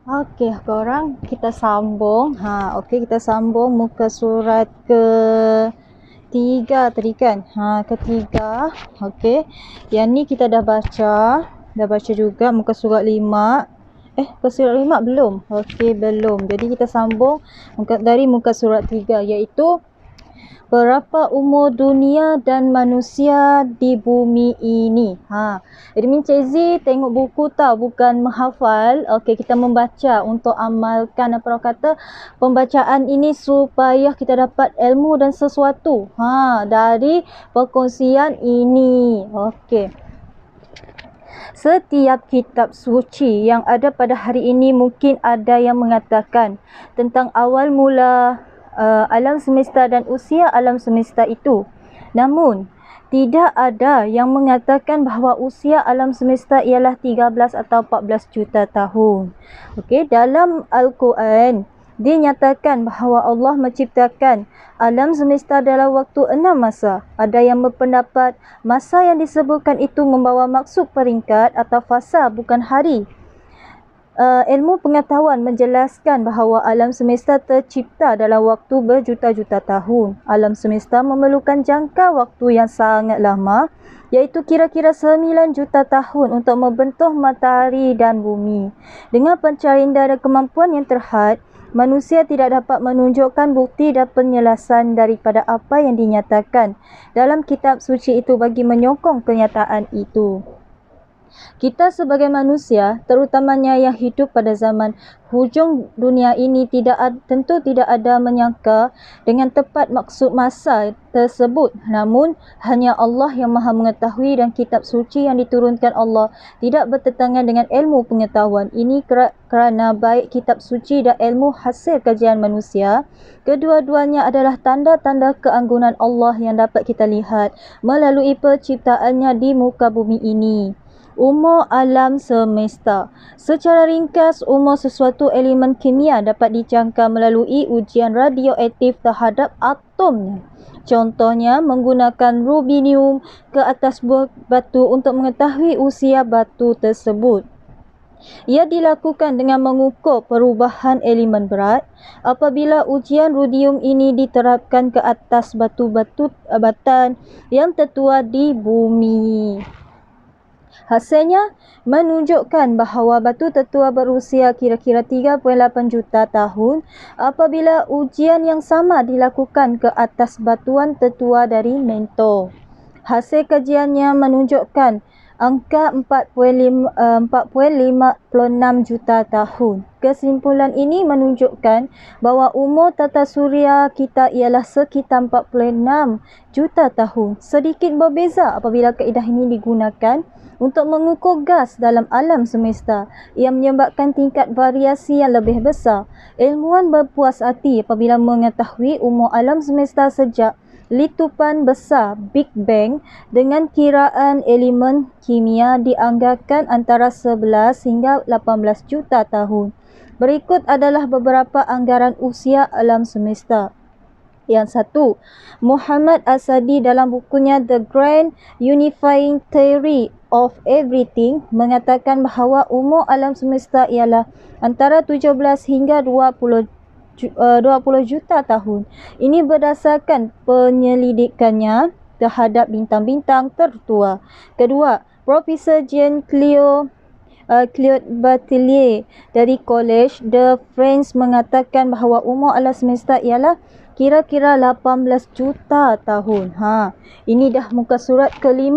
Okey, korang kita sambung. Okey, kita sambung muka surat ke-3 tadi kan. Ketiga. Okey. Yang ni kita dah baca. Dah baca juga muka surat 5. Muka surat 5 belum? Okey, belum. Jadi kita sambung dari muka surat 3, iaitu berapa umur dunia dan manusia di bumi ini. Admin Cezi tengok buku tau, bukan menghafal. Okey, kita membaca untuk amalkan apa orang kata pembacaan ini supaya kita dapat ilmu dan sesuatu dari perkongsian ini. Okey. Setiap kitab suci yang ada pada hari ini mungkin ada yang mengatakan tentang awal mula alam semesta dan usia alam semesta itu. Namun, tidak ada yang mengatakan bahawa usia alam semesta ialah 13 atau 14 juta tahun. Okey, dalam Al-Quran dinyatakan bahawa Allah menciptakan alam semesta dalam waktu 6 masa. Ada yang berpendapat masa yang disebutkan itu membawa maksud peringkat atau fasa, bukan hari. Ilmu pengetahuan menjelaskan bahawa alam semesta tercipta dalam waktu berjuta-juta tahun. Alam semesta memerlukan jangka waktu yang sangat lama, iaitu kira-kira 9 juta tahun untuk membentuk matahari dan bumi. Dengan pencarian dan kemampuan yang terhad, manusia tidak dapat menunjukkan bukti dan penjelasan daripada apa yang dinyatakan dalam kitab suci itu bagi menyokong kenyataan itu. Kita sebagai manusia, terutamanya yang hidup pada zaman hujung dunia ini tentu tidak ada menyangka dengan tepat maksud masa tersebut. Namun, hanya Allah yang Maha mengetahui dan kitab suci yang diturunkan Allah tidak bertentangan dengan ilmu pengetahuan. Ini kerana baik kitab suci dan ilmu hasil kajian manusia, kedua-duanya adalah tanda-tanda keanggunan Allah yang dapat kita lihat melalui penciptaannya di muka bumi ini. Umur alam semesta. Secara ringkas, umur sesuatu elemen kimia dapat dijangka melalui ujian radioaktif terhadap atomnya. Contohnya, menggunakan rubinium ke atas batu untuk mengetahui usia batu tersebut. Ia dilakukan dengan mengukur perubahan elemen berat. Apabila ujian rudium ini diterapkan ke atas batu-batu batan yang tertua di bumi, hasilnya menunjukkan bahawa batu tertua berusia kira-kira 3.8 juta tahun. Apabila ujian yang sama dilakukan ke atas batuan tertua dari Mento, hasil kajiannya menunjukkan angka 4.56 juta tahun. Kesimpulan ini menunjukkan bahawa umur tata suria kita ialah sekitar 46 juta tahun. Sedikit berbeza apabila kaedah ini digunakan untuk mengukur gas dalam alam semesta. Ia menyebabkan tingkat variasi yang lebih besar. Ilmuwan berpuas hati apabila mengetahui umur alam semesta sejak letupan besar Big Bang dengan kiraan elemen kimia dianggarkan antara 11 hingga 18 juta tahun. Berikut adalah beberapa anggaran usia alam semesta. Yang satu, Muhammad Asadi dalam bukunya The Grand Unifying Theory of Everything mengatakan bahawa umur alam semesta ialah antara 17 hingga 20 juta tahun. Ini berdasarkan penyelidikannya terhadap bintang-bintang tertua. Kedua, Profesor Jean Claude Batelier dari College de France mengatakan bahawa umur alam semesta ialah kira-kira 18 juta tahun. Ini dah muka surat ke-5.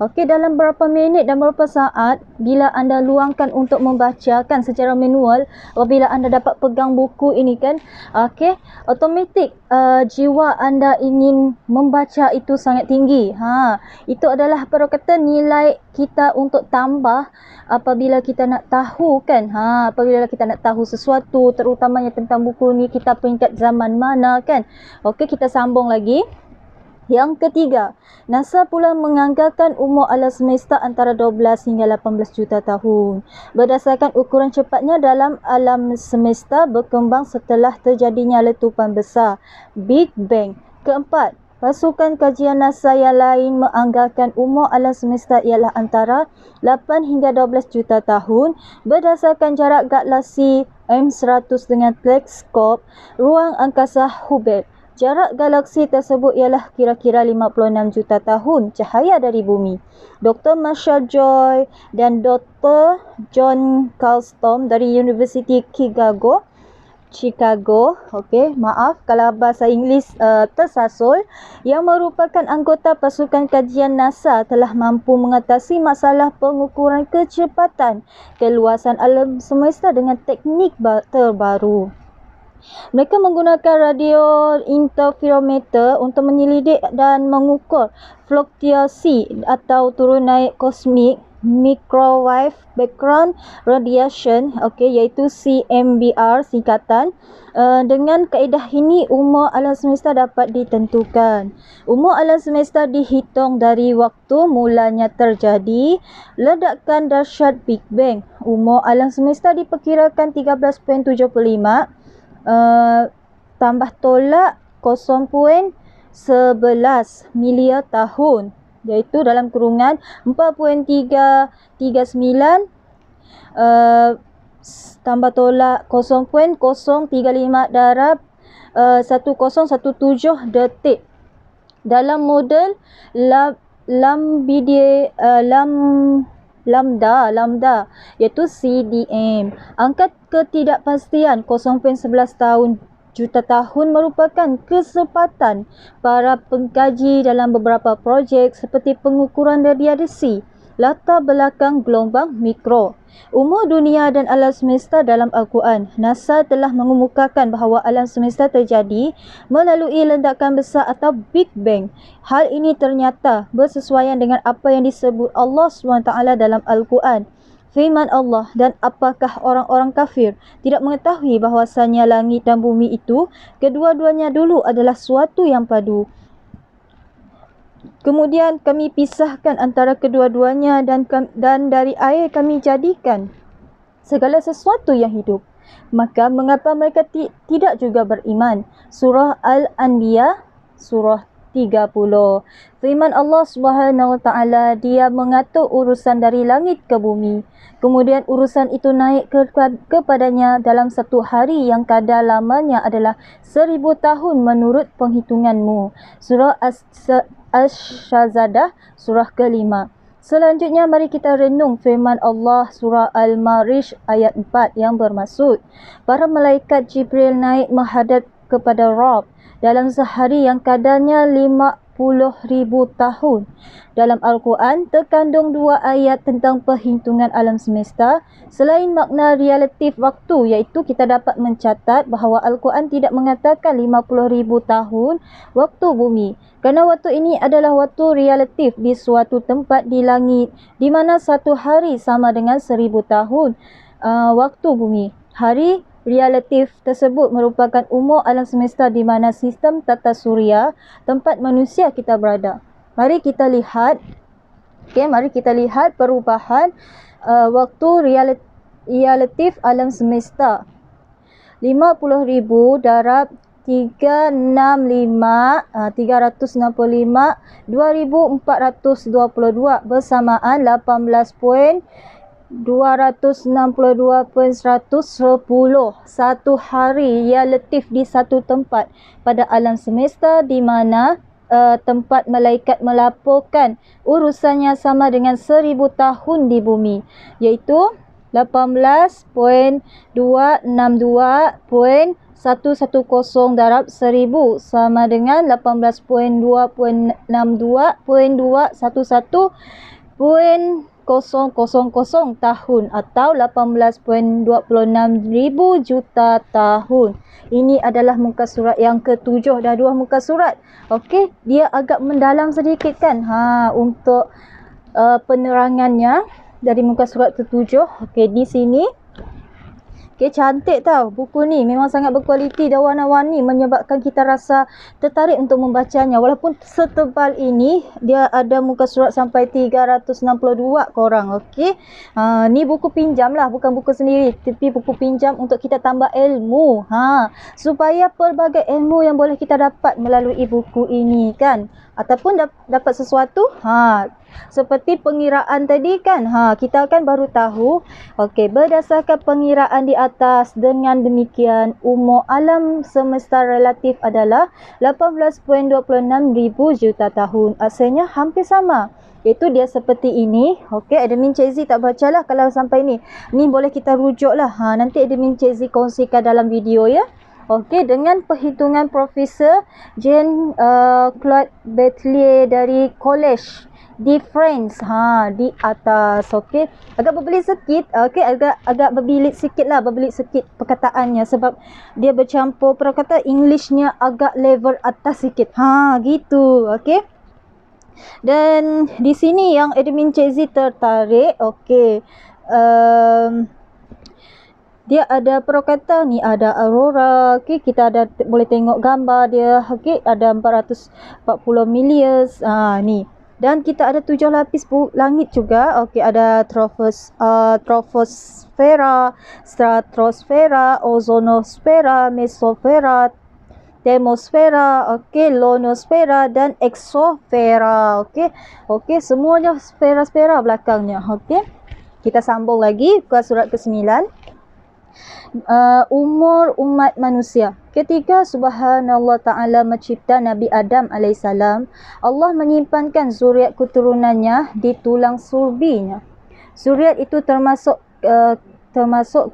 Okey, dalam berapa minit dan berapa saat bila anda luangkan untuk membacakan secara manual, apabila anda dapat pegang buku ini kan, okey, automatik jiwa anda ingin membaca itu sangat tinggi. Itu adalah apa kata nilai kita untuk tambah apabila kita nak tahu kan, apabila kita nak tahu sesuatu terutamanya tentang buku ni, kita peringkat zaman mana kan. Okey, kita sambung lagi. Yang ketiga, NASA pula menganggarkan umur alam semesta antara 12 hingga 18 juta tahun. Berdasarkan ukuran cepatnya dalam alam semesta berkembang setelah terjadinya letupan besar Big Bang. Keempat, Pasukan kajian NASA yang lain menganggarkan umur alam semesta ialah antara 8 hingga 12 juta tahun berdasarkan jarak galaksi M100 dengan teleskop ruang angkasa Hubble. Jarak galaksi tersebut ialah kira-kira 56 juta tahun cahaya dari bumi. Dr. Marshall Joy dan Dr. John Carlstrom dari Universiti Chicago, maaf kalau bahasa Inggeris tersasul, yang merupakan anggota pasukan kajian NASA telah mampu mengatasi masalah pengukuran kecepatan keluasan alam semesta dengan teknik terbaru. Mereka menggunakan radio interferometer untuk menyelidik dan mengukur fluktuasi atau turun naik kosmik microwave background radiation, iaitu CMBR singkatan. Dengan kaedah ini, umur alam semesta dapat ditentukan. Umur alam semesta dihitung dari waktu mulanya terjadi ledakan dahsyat Big Bang. Umur alam semesta diperkirakan 13.75 tambah tolak 0.11 miliar tahun, iaitu dalam kurungan 4.339 tambah tolak 0.035 darab 1017 detik dalam model lambda iaitu CDM. Angka ketidakpastian 0.11 juta tahun merupakan kesempatan para pengkaji dalam beberapa projek seperti pengukuran radiasi latar belakang gelombang mikro. Umur dunia dan alam semesta dalam Al-Quran. NASA telah mengemukakan bahawa alam semesta terjadi melalui ledakan besar atau Big Bang. Hal ini ternyata bersesuaian dengan apa yang disebut Allah SWT dalam Al-Quran. Firman Allah, dan apakah orang-orang kafir tidak mengetahui bahawasanya langit dan bumi itu kedua-duanya dulu adalah suatu yang padu. Kemudian kami pisahkan antara kedua-duanya dan dari air kami jadikan segala sesuatu yang hidup. Maka mengapa mereka tidak juga beriman? Surah Al-Anbiya, surah 30. Firman Allah Subhanahu Wa Taala, Dia mengatur urusan dari langit ke bumi. Kemudian urusan itu naik kepadanya dalam satu hari yang kadar lamanya adalah 1000 tahun menurut penghitunganmu. Surah Ash-Shazadah, surah ke-5. Selanjutnya mari kita renung firman Allah surah Al-Ma'arij ayat 4 yang bermaksud, para malaikat Jibril naik menghadap kepada Rabb dalam sehari yang kadarnya 50,000 tahun. Dalam Al-Quran terkandung 2 ayat tentang perhitungan alam semesta. Selain makna relatif waktu, iaitu kita dapat mencatat bahawa Al-Quran tidak mengatakan 50,000 tahun waktu bumi. Kerana waktu ini adalah waktu relatif di suatu tempat di langit, di mana satu hari sama dengan 1000 tahun waktu bumi. Hari relatif tersebut merupakan umur alam semesta di mana sistem tata suria tempat manusia kita berada. Mari kita lihat perubahan waktu relatif alam semesta. 50,000 darab 365 2422 bersamaan 18.262.110. Satu hari relatif di satu tempat pada alam semesta di mana tempat malaikat melaporkan urusannya sama dengan 1000 tahun di bumi, iaitu 18.262.110 darab 1000 sama dengan 18.262.211.000 tahun atau 18.26,000 juta tahun. Ini adalah muka surat yang ke-7, dah 2 muka surat. Okey, dia agak mendalam sedikit kan untuk penerangannya dari muka surat ke-7. Okey, di sini Okay, cantik tau buku ni, memang sangat berkualiti dan warna-warni menyebabkan kita rasa tertarik untuk membacanya. Walaupun setebal ini, dia ada muka surat sampai 362 korang. Okay, ni buku pinjam lah, bukan buku sendiri, tapi buku pinjam untuk kita tambah ilmu. Supaya pelbagai ilmu yang boleh kita dapat melalui buku ini kan, ataupun dapat sesuatu. Seperti pengiraan tadi kan, kita kan baru tahu. Okey, berdasarkan pengiraan di atas, dengan demikian umur alam semesta relatif adalah 18.26 ribu juta tahun. Asalnya hampir sama. Iaitu dia seperti ini. Okey, admin Cik Z tak bacalah kalau sampai ni. Ni boleh kita rujuk lah. Nanti admin Cik Z kongsikan dalam video ya. Okey, dengan perhitungan Profesor Jean Claude Berthier dari College di France, di atas. Okey, agak berbelit sikit. Okey, agak berbelit sikit lah, berbelit sikit perkataannya sebab dia bercampur perkataan Englishnya agak level atas sikit. Gitu. Okey, dan di sini yang admin Cik Z tertarik. Okey, dia ada perkataan ni, ada aurora. Okey, kita ada boleh tengok gambar dia. Okey, ada 440 million. Ni. Dan kita ada 7 lapis langit juga. Okey, ada troposfera, stratosfera, ozonosfera, mesosfera, termosfera, okey, ionosfera dan exosfera. Okey, semuanya sfera-sfera belakangnya. Okey, kita sambung lagi ke surat ke-9. Umur umat manusia. Ketika Subhanallah Ta'ala mencipta Nabi Adam AS, Allah menyimpankan zuriat keturunannya di tulang sulbinya. Zuriat itu termasuk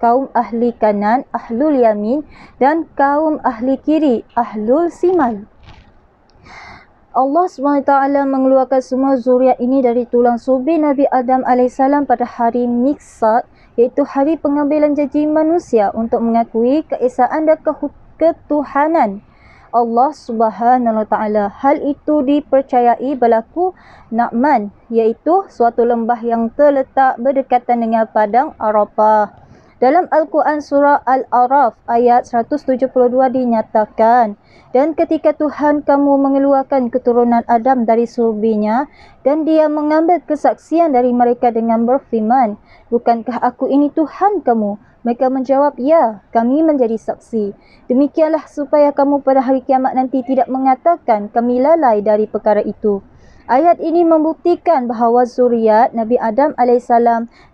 kaum ahli kanan, ahlul yamin, dan kaum ahli kiri, ahlul simal. Allah SWT mengeluarkan semua zuriat ini dari tulang sulbi Nabi Adam AS pada hari Miqsad, iaitu hari pengambilan janji manusia untuk mengakui keesaan dan ketuhanan Allah Subhanahu Wa Taala. Hal itu dipercayai berlaku Na'man, iaitu suatu lembah yang terletak berdekatan dengan padang Arafah. Dalam Al-Quran surah Al-Araf ayat 172 dinyatakan, dan ketika Tuhan kamu mengeluarkan keturunan Adam dari sulbinya, dan dia mengambil kesaksian dari mereka dengan berfirman, bukankah aku ini Tuhan kamu? Mereka menjawab, ya, kami menjadi saksi. Demikianlah supaya kamu pada hari kiamat nanti tidak mengatakan kami lalai dari perkara itu. Ayat ini membuktikan bahawa zuriat Nabi Adam AS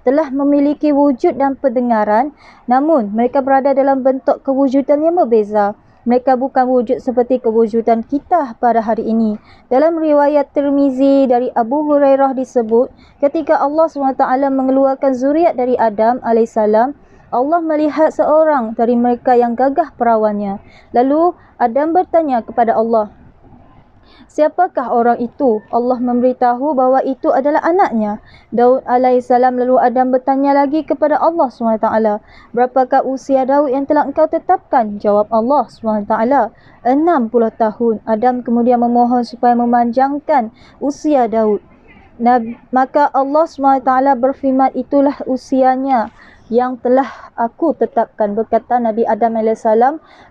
telah memiliki wujud dan pendengaran, namun mereka berada dalam bentuk kewujudan yang berbeza. Mereka bukan wujud seperti kewujudan kita pada hari ini. Dalam riwayat Tirmizi dari Abu Hurairah disebut, ketika Allah SWT mengeluarkan zuriat dari Adam AS, Allah melihat seorang dari mereka yang gagah perawannya. Lalu Adam bertanya kepada Allah, siapakah orang itu? Allah memberitahu bahawa itu adalah anaknya, Daud AS. Lalu Adam bertanya lagi kepada Allah SWT, berapakah usia Daud yang telah engkau tetapkan? Jawab Allah SWT, 60 tahun. Adam kemudian memohon supaya memanjangkan usia Daud. Maka Allah SWT berfirman, itulah usianya yang telah aku tetapkan. Berkata Nabi Adam AS,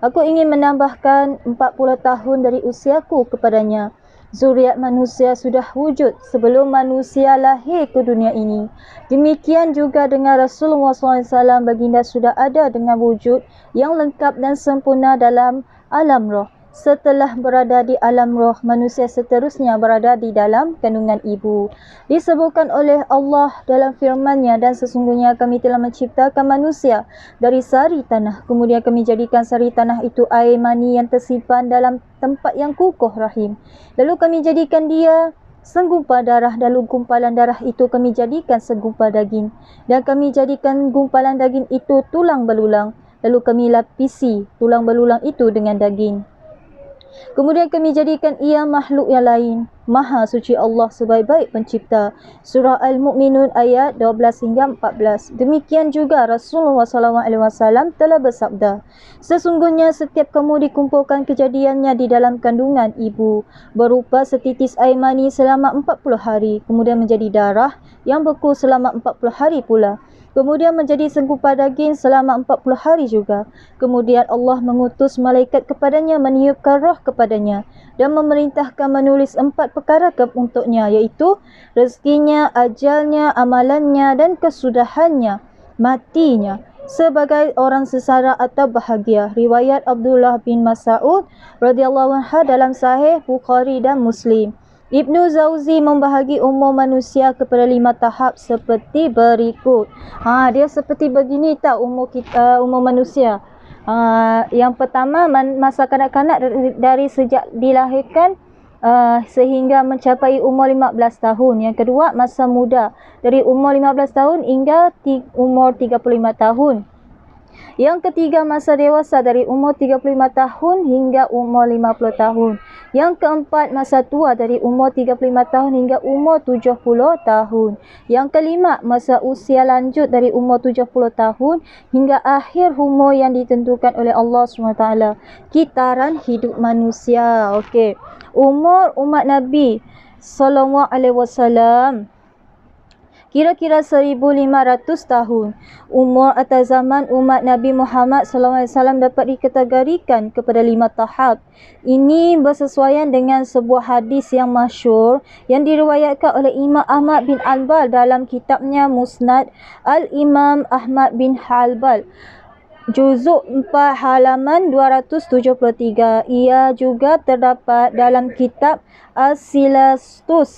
aku ingin menambahkan 40 tahun dari usiaku kepadanya. Zuriat manusia sudah wujud sebelum manusia lahir ke dunia ini. Demikian juga dengan Rasulullah SAW, baginda sudah ada dengan wujud yang lengkap dan sempurna dalam alam roh. Setelah berada di alam roh, manusia seterusnya berada di dalam kandungan ibu. Disebutkan oleh Allah dalam firman-Nya, dan sesungguhnya kami telah menciptakan manusia dari sari tanah. Kemudian kami jadikan sari tanah itu air mani yang tersimpan dalam tempat yang kukuh rahim. Lalu kami jadikan dia segumpal darah, lalu gumpalan darah itu kami jadikan segumpal daging. Dan kami jadikan gumpalan daging itu tulang belulang. Lalu kami lapisi tulang belulang itu dengan daging. Kemudian kami jadikan ia makhluk yang lain. Maha suci Allah sebaik-baik pencipta. Surah Al-Mu'minun ayat 12 hingga 14. Demikian juga Rasulullah SAW telah bersabda, sesungguhnya setiap kamu dikumpulkan kejadiannya di dalam kandungan ibu, berupa setitis air mani selama 40 hari, kemudian menjadi darah yang beku selama 40 hari pula. Kemudian menjadi segumpal daging selama 40 hari juga. Kemudian Allah mengutus malaikat kepadanya, meniupkan roh kepadanya dan memerintahkan menulis 4 perkara untuknya, iaitu rezekinya, ajalnya, amalannya dan kesudahannya, matinya sebagai orang sengsara atau bahagia. Riwayat Abdullah bin Mas'ud radhiyallahu anhu dalam Sahih Bukhari dan Muslim. Ibnu Jauzi membahagi umur manusia kepada 5 tahap seperti berikut. Dia seperti begini tau umur manusia. Yang pertama, masa kanak-kanak dari sejak dilahirkan sehingga mencapai umur 15 tahun. Yang kedua, masa muda dari umur 15 tahun hingga umur 35 tahun. Yang ketiga, masa dewasa dari umur 35 tahun hingga umur 50 tahun. Yang keempat, masa tua dari umur 35 tahun hingga umur 70 tahun. Yang kelima, masa usia lanjut dari umur 70 tahun hingga akhir umur yang ditentukan oleh Allah SWT. Kitaran hidup manusia. Okey. Umur umat Nabi SAW kira-kira 1500 tahun. Umur atau zaman umat Nabi Muhammad SAW dapat dikategorikan kepada 5 tahap. Ini bersesuaian dengan sebuah hadis yang masyhur yang diriwayatkan oleh Imam Ahmad bin Hanbal dalam kitabnya Musnad Al-Imam Ahmad bin Hanbal, Juzuk 4 halaman 273. Ia juga terdapat dalam kitab As-Silastus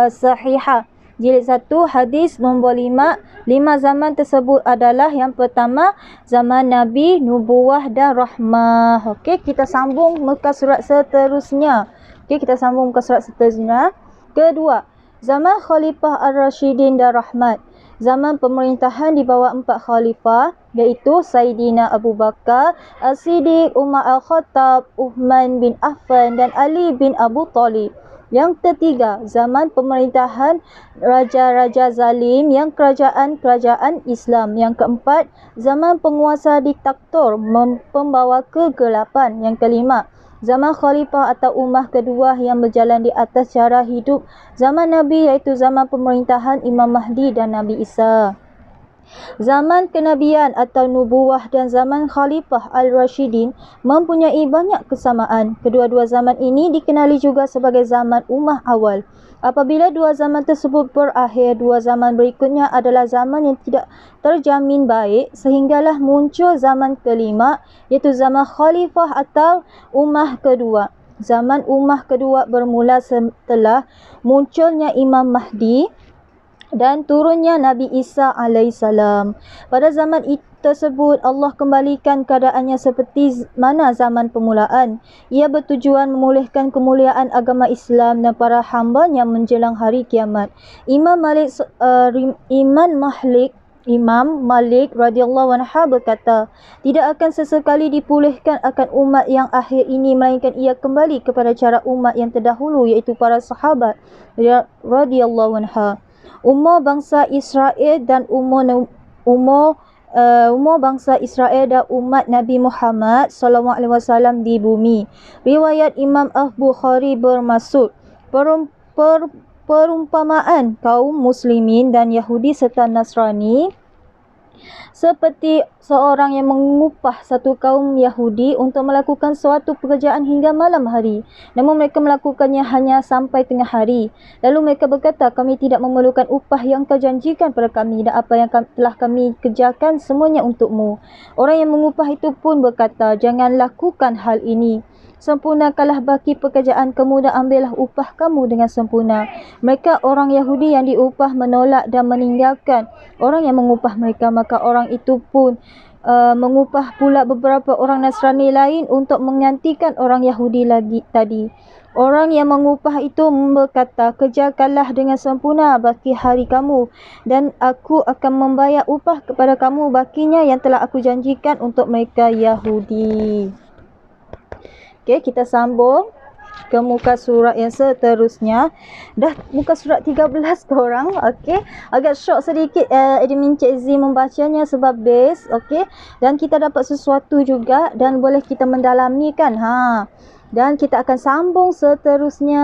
Sahihah, Jilid 1, hadis nombor 5. 5 zaman tersebut adalah yang pertama, zaman Nabi, Nubuwah dan Rahmah. Okey, kita sambung muka surat seterusnya. Kedua, zaman Khalifah Ar-Rashidin dan Rahmat. Zaman pemerintahan di bawah 4 khalifah, iaitu Sayyidina Abu Bakar As-Siddiq, Umar Al-Khattab, Uthman bin Affan dan Ali bin Abu Talib. Yang ketiga, zaman pemerintahan raja-raja zalim yang kerajaan-kerajaan Islam. Yang keempat, zaman penguasa diktator pembawa kegelapan. Yang kelima, zaman khalifah atau ummah kedua yang berjalan di atas cara hidup zaman Nabi, iaitu zaman pemerintahan Imam Mahdi dan Nabi Isa. Zaman kenabian atau nubuwah dan zaman Khalifah Al-Rashidin mempunyai banyak kesamaan. Kedua-dua zaman ini dikenali juga sebagai zaman ummah awal. Apabila dua zaman tersebut berakhir, dua zaman berikutnya adalah zaman yang tidak terjamin baik, sehinggalah muncul zaman kelima, iaitu zaman Khalifah atau ummah kedua. Zaman ummah kedua bermula setelah munculnya Imam Mahdi dan turunnya Nabi Isa alaihissalam. Pada zaman tersebut, Allah kembalikan keadaannya seperti mana zaman permulaan. Ia bertujuan memulihkan kemuliaan agama Islam dan para hambanya menjelang hari kiamat. Imam Malik radhiyallahu anhu berkata, tidak akan sesekali dipulihkan akan umat yang akhir ini, melainkan ia kembali kepada cara umat yang terdahulu, iaitu para sahabat radhiyallahu anhu. Umur bangsa Israel dan umur bangsa Israel dan umat Nabi Muhammad SAW di bumi. Riwayat Imam Al-Bukhari bermaksud perumpamaan kaum muslimin dan Yahudi serta Nasrani seperti seorang yang mengupah satu kaum Yahudi untuk melakukan suatu pekerjaan hingga malam hari, namun mereka melakukannya hanya sampai tengah hari. Lalu mereka berkata, kami tidak memerlukan upah yang kau janjikan pada kami, dan apa yang telah kami kerjakan semuanya untukmu. Orang yang mengupah itu pun berkata, jangan lakukan hal ini. Sempurnakanlah baki pekerjaan kamu dan ambillah upah kamu dengan sempurna. Mereka orang Yahudi yang diupah menolak dan meninggalkan orang yang mengupah mereka, maka orang itu pun mengupah pula beberapa orang Nasrani lain untuk menggantikan orang Yahudi lagi tadi. Orang yang mengupah itu berkata, kerjakanlah dengan sempurna baki hari kamu dan aku akan membayar upah kepada kamu bakinya yang telah aku janjikan untuk mereka Yahudi. Okey, kita sambung ke muka surat yang seterusnya. Dah muka surat 13 korang. Okey, agak syok sedikit admin Cik Z membacanya sebab base. Okey, dan kita dapat sesuatu juga dan boleh kita mendalami kan. Dan kita akan sambung seterusnya.